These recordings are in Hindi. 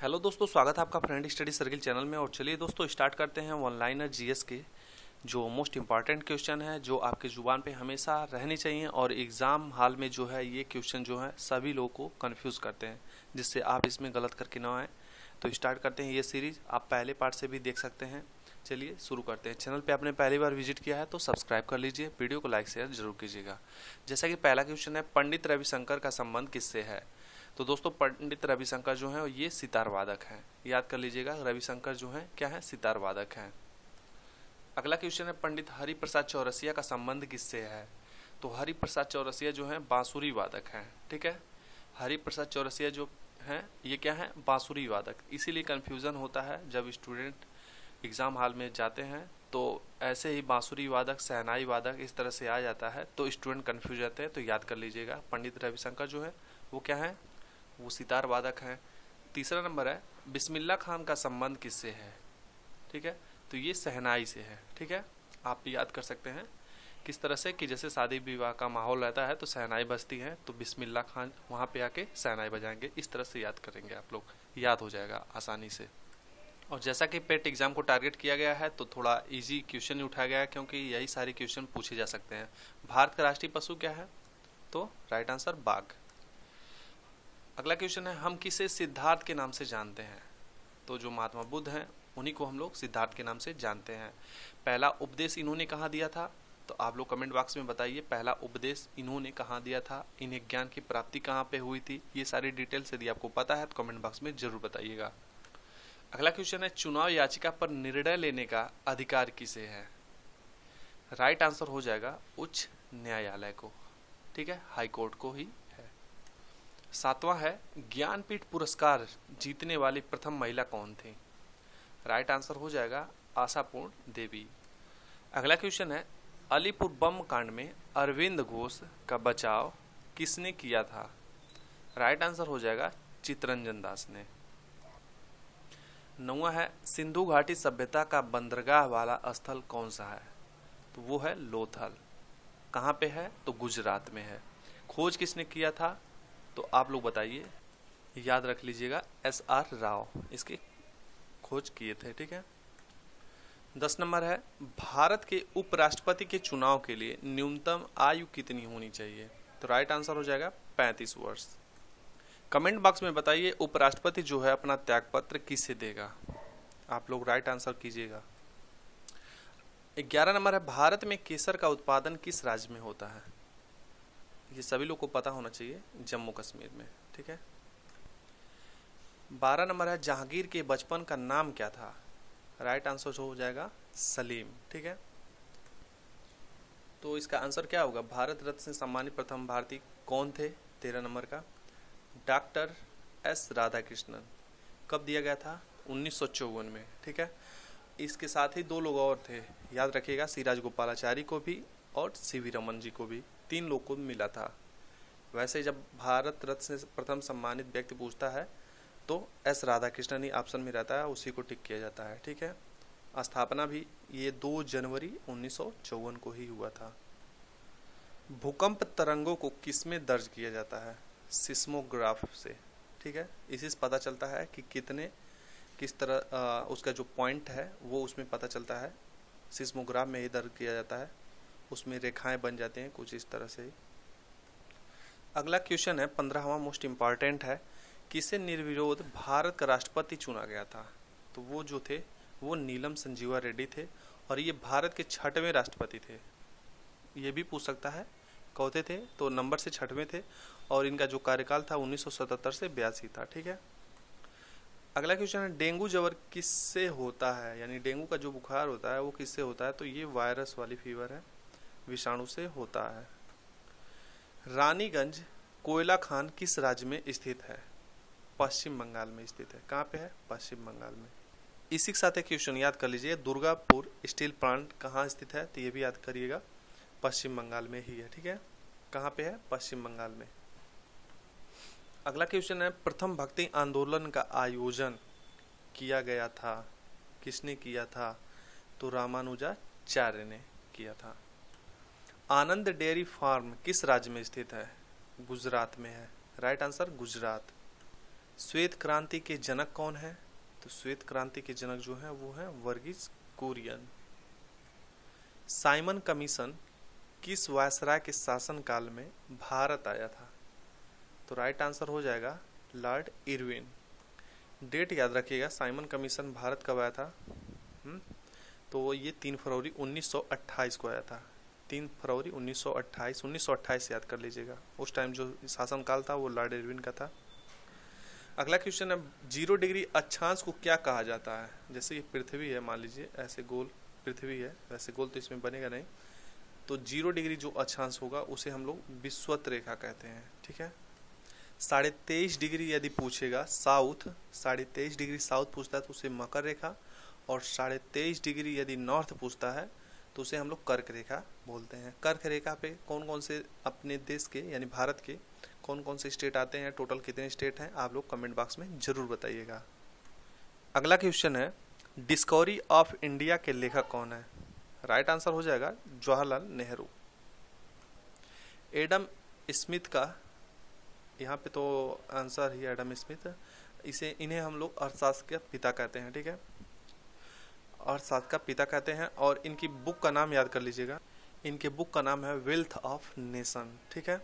हेलो दोस्तों, स्वागत है आपका फ्रेंड स्टडी सर्किल चैनल में। और चलिए दोस्तों स्टार्ट करते हैं वन लाइनर जीएस के जो मोस्ट इंपॉर्टेंट क्वेश्चन है, जो आपके जुबान पे हमेशा रहने चाहिए और एग्ज़ाम हाल में जो है ये क्वेश्चन जो है सभी लोगों को कंफ्यूज करते हैं, जिससे आप इसमें गलत करके ना आए। तो स्टार्ट करते हैं ये सीरीज़। आप पहले पार्ट से भी देख सकते हैं। चलिए शुरू करते हैं। चैनल पे आपने पहली बार विजिट किया है तो सब्सक्राइब कर लीजिए, वीडियो को लाइक शेयर जरूर कीजिएगा। जैसा कि पहला क्वेश्चन है, पंडित रविशंकर का संबंध किससे है? तो दोस्तों पंडित रविशंकर जो है ये सितार वादक हैं, याद कर लीजिएगा। रविशंकर जो है क्या है? सितार वादक हैं। अगला क्वेश्चन है, पंडित हरिप्रसाद चौरसिया का संबंध किससे है? तो हरिप्रसाद चौरसिया जो है बांसुरी वादक हैं, ठीक है। हरिप्रसाद चौरसिया जो है ये क्या है? बांसुरी वादक। इसीलिए कन्फ्यूज़न होता है जब स्टूडेंट एग्ज़ाम हॉल में जाते हैं तो ऐसे ही बांसुरी वादक, शहनाई वादक इस तरह से आ जाता है तो स्टूडेंट कन्फ्यूज जाते हैं। तो याद कर लीजिएगा, पंडित रविशंकर जो है वो क्या है? वो सितार वादक हैं। तीसरा नंबर है, बिस्मिल्लाह खान का संबंध किससे है? ठीक है, तो ये शहनाई से है, ठीक है। आप याद कर सकते हैं किस तरह से कि जैसे शादी विवाह का माहौल रहता है तो शहनाई बजती है, तो बिस्मिल्लाह खान वहाँ पे आके शहनाई बजाएंगे। इस तरह से याद करेंगे आप लोग, याद हो जाएगा आसानी से। और जैसा कि पेट एग्जाम को टारगेट किया गया है तो थोड़ा इजी क्वेश्चन ही उठाया गया है, क्योंकि यही सारे क्वेश्चन पूछे जा सकते हैं। भारत का राष्ट्रीय पशु क्या है? तो राइट आंसर बाघ। अगला क्वेश्चन है, हम किसे सिद्धार्थ के नाम से जानते हैं? तो जो महात्मा बुद्ध हैं उन्हीं को हम लोग सिद्धार्थ के नाम से जानते हैं। पहला उपदेश इन्होंने कहाँ दिया था? तो आप लोग कमेंट बॉक्स में बताइए, पहला उपदेश इन्होंने कहाँ दिया था, इन्हें ज्ञान की प्राप्ति कहाँ पे हुई थी। ये सारी डिटेल्स यदि आपको पता है तो कमेंट बॉक्स में जरूर बताइएगा। अगला क्वेश्चन है, चुनाव याचिका पर निर्णय लेने का अधिकार किसे है? राइट आंसर हो जाएगा उच्च न्यायालय को, ठीक है, हाई कोर्ट को ही है। सातवां है, ज्ञानपीठ पुरस्कार जीतने वाली प्रथम महिला कौन थी? राइट आंसर हो जाएगा आशापूर्ण देवी। अगला क्वेश्चन है, अलीपुर बम कांड में अरविंद घोष का बचाव किसने किया था? राइट आंसर हो जाएगा चितरंजन दास ने। नौवां है, सिंधु घाटी सभ्यता का बंदरगाह वाला स्थल कौन सा है? तो वो है लोथल। कहाँ पे है? तो गुजरात में है। खोज किसने किया था? तो आप लोग बताइए, याद रख लीजिएगा, SR राव इसकी खोज किए थे, ठीक है। 10 नंबर है, भारत के उपराष्ट्रपति के चुनाव के लिए न्यूनतम आयु कितनी होनी चाहिए? तो राइट आंसर हो जाएगा 35 वर्ष। कमेंट बॉक्स में बताइए, उपराष्ट्रपति जो है अपना त्यागपत्र किससे देगा? आप लोग राइट आंसर कीजिएगा। 11 नंबर है, भारत में केसर का उत्पादन किस राज्य में होता है? ये सभी लोग को पता होना चाहिए, जम्मू कश्मीर में, ठीक है। 12 नंबर है, जहांगीर के बचपन का नाम क्या था? राइट आंसर हो जाएगा सलीम, ठीक है। तो इसका आंसर क्या होगा? भारत रत्न से सम्मानित प्रथम भारतीय कौन थे? 13 नंबर का डॉक्टर S राधाकृष्णन। कब दिया गया था? 1954 में, ठीक है। इसके साथ ही 2 लोग और थे, याद रखिएगा, सी राजगोपालाचारी को भी और CV रमन जी को भी, 3 लोग को मिला था। वैसे जब भारत रत्न से प्रथम सम्मानित व्यक्ति पूछता है तो S राधाकृष्णन ही ऑप्शन में रहता है, उसी को टिक किया जाता है, ठीक है। स्थापना भी ये 2 जनवरी 1954 को ही हुआ था। भूकंप तरंगों को किस में दर्ज किया जाता है? सिस्मोग्राफ से, ठीक है। इसी से पता चलता है कि किस तरह उसका जो पॉइंट है वो उसमें पता चलता है। सिस्मोग्राफ में ही दर्ज किया जाता है, उसमें रेखाएं बन जाती हैं कुछ इस तरह से। अगला क्वेश्चन है, 15वां मोस्ट इम्पॉर्टेंट है, किसे निर्विरोध भारत का राष्ट्रपति चुना गया था? तो वो जो थे वो नीलम संजीवा रेड्डी थे, और ये भारत के 6वें राष्ट्रपति थे। ये भी पूछ सकता है कौन थे, तो नंबर से 6वें थे, और इनका जो कार्यकाल था 1977 से 82 था, ठीक है। अगला क्वेश्चन है, डेंगू ज्वर किससे होता है? यानी डेंगू का जो बुखार होता है वो किससे होता है? तो ये वायरस वाली फीवर है, विषाणु से होता है। रानीगंज कोयला खान किस राज्य में स्थित है? पश्चिम बंगाल में स्थित है। कहाँ पे है? पश्चिम बंगाल में। इसी के साथ एक क्वेश्चन याद कर लीजिए, दुर्गापुर स्टील प्लांट कहाँ स्थित है? तो ये भी याद करिएगा, पश्चिम बंगाल में ही है, ठीक है। कहाँ पे है? पश्चिम बंगाल में। अगला क्वेश्चन है, प्रथम भक्ति आंदोलन का आयोजन किया गया था, किसने किया था? तो रामानुजाचार्य ने किया था। आनंद डेयरी फार्म किस राज्य में स्थित है? गुजरात में है। Right answer Gujarat. श्वेत क्रांति के जनक कौन है? तो श्वेत क्रांति के जनक जो है वो है वर्गीज कुरियन। साइमन कमीशन किस वायसराय के शासनकाल में भारत आया था? तो राइट आंसर हो जाएगा लॉर्ड इरविन। डेट याद रखिएगा, साइमन कमीशन भारत कब आया था? तो ये 3 फरवरी 1928 को आया था। 3 फरवरी 1928 याद कर लीजिएगा। उस टाइम जो शासनकाल था वो लॉर्ड इरविन का था। अगला क्वेश्चन है 0 डिग्री अक्षांश को क्या कहा जाता है? जैसे ये पृथ्वी है, मान लीजिए ऐसे गोल पृथ्वी है, वैसे गोल तो इसमें बनेगा नहीं, तो 0 डिग्री जो अक्षांश होगा उसे हम लोग विषुवत रेखा कहते हैं। ठीक है। 23.5 डिग्री यदि पूछेगा साउथ, 23.5 डिग्री साउथ पूछता है तो उसे मकर रेखा, और 23.5 डिग्री यदि नॉर्थ पूछता है तो उसे हम लोग कर्क रेखा बोलते हैं। कर्क रेखा पे कौन कौन से अपने देश के यानी भारत के कौन कौन से स्टेट आते हैं, टोटल कितने स्टेट हैं, आप लोग कमेंट बॉक्स में जरूर बताइएगा। अगला क्वेश्चन है डिस्कवरी ऑफ इंडिया के लेखक कौन है? राइट आंसर हो जाएगा जवाहरलाल नेहरू। एडम स्मिथ का, यहाँ पे तो आंसर ही एडम स्मिथ, इन्हें हम लोग अर्थशास्त्र के पिता कहते हैं। ठीक है, अर्थशास्त्र का पिता कहते हैं, और इनकी बुक का नाम याद कर लीजिएगा। इनके बुक का नाम है वेल्थ ऑफ नेशन। ठीक है।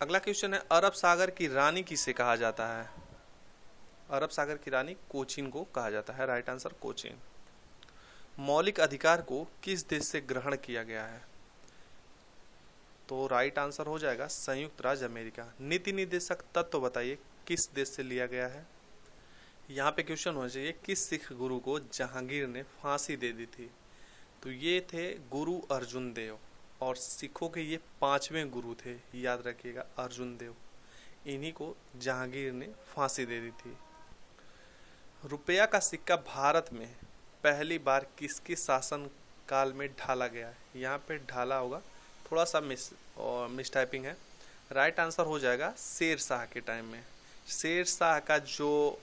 अगला क्वेश्चन है अरब सागर की रानी किसे कहा जाता है? अरब सागर की रानी कोचीन को कहा जाता है। Right answer Cochin. मौलिक अधिकार को किस देश से ग्रहण किया गया है? तो राइट आंसर हो जाएगा संयुक्त राज्य अमेरिका। नीति निर्देशक तत्व बताइए किस देश से लिया गया है? यहाँ पे क्वेश्चन होना चाहिए किस सिख गुरु को जहांगीर ने फांसी दे दी थी? तो ये थे गुरु अर्जुन देव, और सिखों के ये 5वें गुरु थे, याद रखिएगा अर्जुन देव। इन्हीं को जहांगीर ने फांसी दे दी थी। रुपया का सिक्का भारत में पहली बार किसके शासन काल में ढाला गया है? यहाँ पे ढाला होगा, थोड़ा सा मिस टाइपिंग है। राइट आंसर हो जाएगा शेर शाह के टाइम में। शेर शाह का जो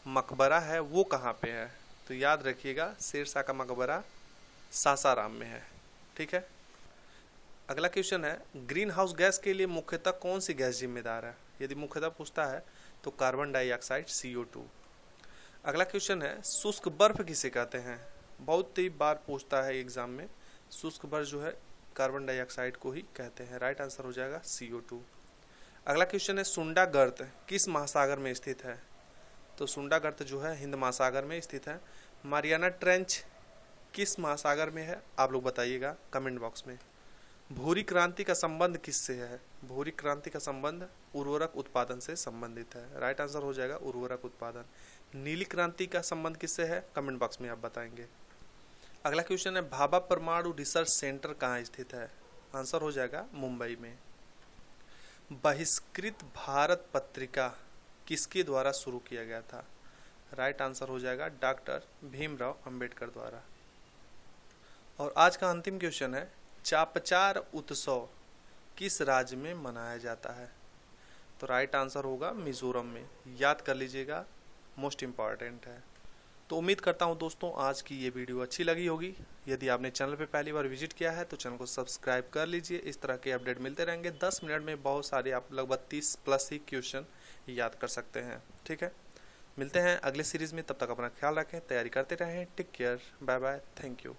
मकबरा है वो कहाँ पे है? तो याद रखिएगा शेर शाह का मकबरा सासाराम में है। ठीक है। अगला क्वेश्चन है ग्रीन हाउस गैस के लिए मुख्यतः कौन सी गैस जिम्मेदार है? यदि मुख्यतः पूछता है तो कार्बन डाइऑक्साइड CO2। अगला क्वेश्चन है शुष्क बर्फ किसे कहते हैं? बहुत ही बार पूछता है एग्जाम में। शुष्क बर्फ जो है कार्बन डाइऑक्साइड को ही कहते हैं। राइट आंसर हो जाएगा CO2। अगला क्वेश्चन है सुंडा गर्त किस महासागर में स्थित है? तो सुंडा गर्त जो है हिंद महासागर में स्थित है। मारियाना ट्रेंच किस महासागर में है? आप लोग बताइएगा कमेंट बॉक्स में। भूरी क्रांति का संबंध किससे है? भूरी क्रांति का संबंध उर्वरक उत्पादन से संबंधित है। राइट आंसर हो जाएगा उर्वरक उत्पादन। नीली क्रांति का संबंध किससे है? कमेंट बॉक्स में आप बताएंगे। अगला क्वेश्चन है भाभा परमाणु रिसर्च सेंटर कहाँ स्थित है? आंसर हो जाएगा मुंबई में। बहिष्कृत भारत पत्रिका किसके द्वारा शुरू किया गया था? राइट आंसर हो जाएगा डॉक्टर भीमराव अंबेडकर द्वारा। और आज का अंतिम क्वेश्चन है चापचार उत्सव किस राज्य में मनाया जाता है? तो राइट आंसर होगा मिजोरम में। याद कर लीजिएगा, मोस्ट इम्पॉर्टेंट है। तो उम्मीद करता हूँ दोस्तों आज की ये वीडियो अच्छी लगी होगी। यदि आपने चैनल पे पहली बार विजिट किया है तो चैनल को सब्सक्राइब कर लीजिए। इस तरह के अपडेट मिलते रहेंगे। 10 मिनट में बहुत सारे आप लगभग 30+ ही क्वेश्चन याद कर सकते हैं। ठीक है, मिलते हैं अगले सीरीज़ में। तब तक अपना ख्याल रखें, तैयारी करते रहें। Take care, bye bye, thank you.